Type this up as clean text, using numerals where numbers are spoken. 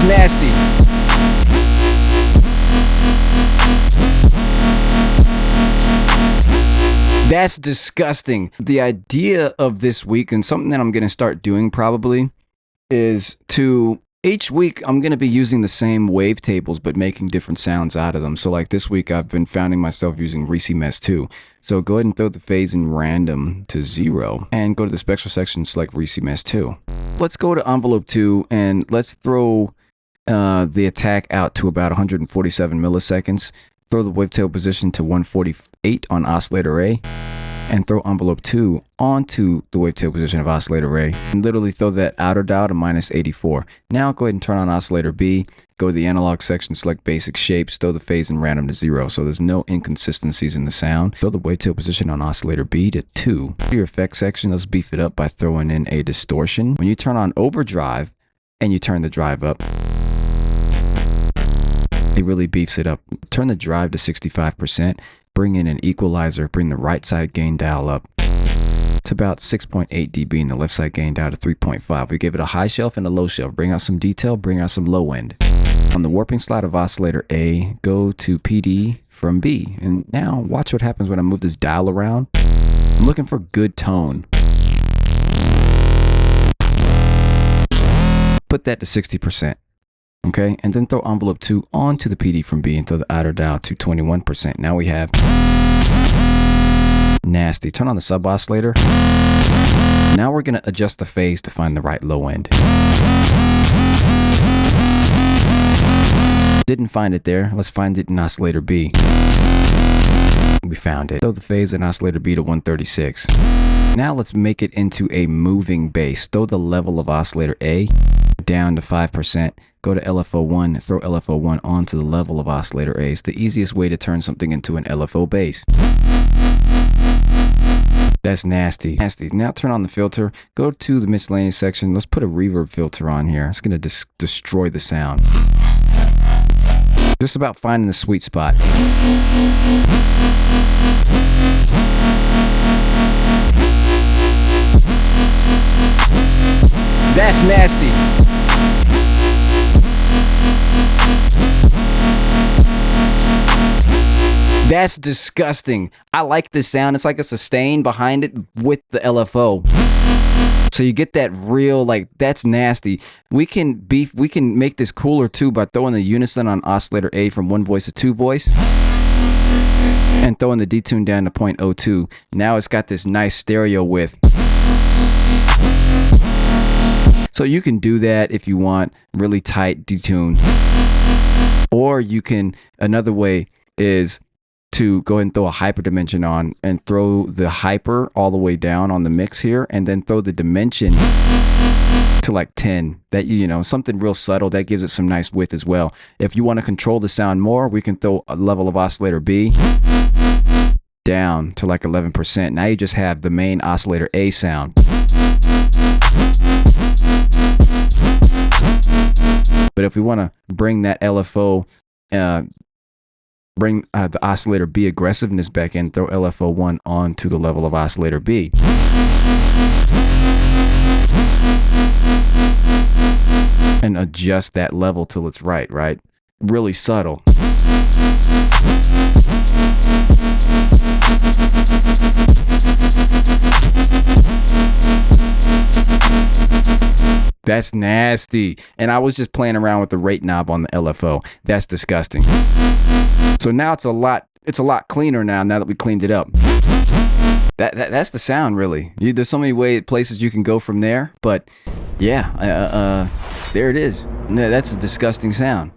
nasty. That's disgusting. The idea of this week, and something that I'm going to start doing probably, is to each week I'm going to be using the same wavetables but making different sounds out of them. So like this week I've been finding myself using Reesey 2. So go ahead and throw the phase in random to 0 and go to the spectral section, select Reesey 2. Let's go to envelope 2 and let's throw the attack out to about 147 milliseconds. Throw the wavetable position to 148 on oscillator A, and throw envelope 2 onto the wavetable position of oscillator A, and literally throw that outer dial to -84. Now go ahead and turn on oscillator B, go to the analog section, select basic shapes, throw the phase in random to 0, so there's no inconsistencies in the sound. Throw the wavetable position on oscillator B to 2. For your effects section, let's beef it up by throwing in a distortion. When you turn on overdrive and you turn the drive up, it really beefs it up. Turn the drive to 65%, bring in an equalizer, bring the right side gain dial up to about 6.8 dB and the left side gain dial to 3.5. We give it a high shelf and a low shelf. Bring out some detail, bring out some low end. On the warping slide of oscillator A, go to PD from B. And now watch what happens when I move this dial around. I'm looking for good tone. Put that to 60%. Okay, and then throw envelope 2 onto the PD from B and throw the outer dial to 21%. Now we have nasty. Turn on the sub oscillator. Now we're going to adjust the phase to find the right low end. Didn't find it there. Let's find it in oscillator B. We found it. Throw the phase in oscillator B to 136. Now let's make it into a moving bass. Throw the level of oscillator A down to 5%. Go to LFO 1, throw LFO 1 onto the level of oscillator A. It's the easiest way to turn something into an LFO bass. That's nasty. Nasty. Now turn on the filter. Go to the miscellaneous section. Let's put a reverb filter on here. It's going to destroy the sound. Just about finding the sweet spot. That's nasty. That's disgusting. I like this sound. It's like a sustain behind it with the LFO. So you get that real, like, that's nasty. We can make this cooler too by throwing the unison on oscillator A from 1 voice to 2 voice. And throwing the detune down to 0.02. Now it's got this nice stereo width. So you can do that if you want really tight detune. Or you can, another way is to go ahead and throw a hyper dimension on and throw the hyper all the way down on the mix here, and then throw the dimension to like 10. That, you know, something real subtle that gives it some nice width as well. If you want to control the sound more, we can throw a level of oscillator B down to like 11%. Now you just have the main oscillator A sound. But if we want to bring that LFO, bring the oscillator B aggressiveness back in, throw LFO 1 onto the level of oscillator B. And adjust that level till it's right? Really subtle. That's nasty. And I was just playing around with the rate knob on the LFO. That's disgusting. So now it's a lot cleaner now that we cleaned it up. That's the sound, really. There's so many places you can go from there, but yeah, there it is. That's a disgusting sound.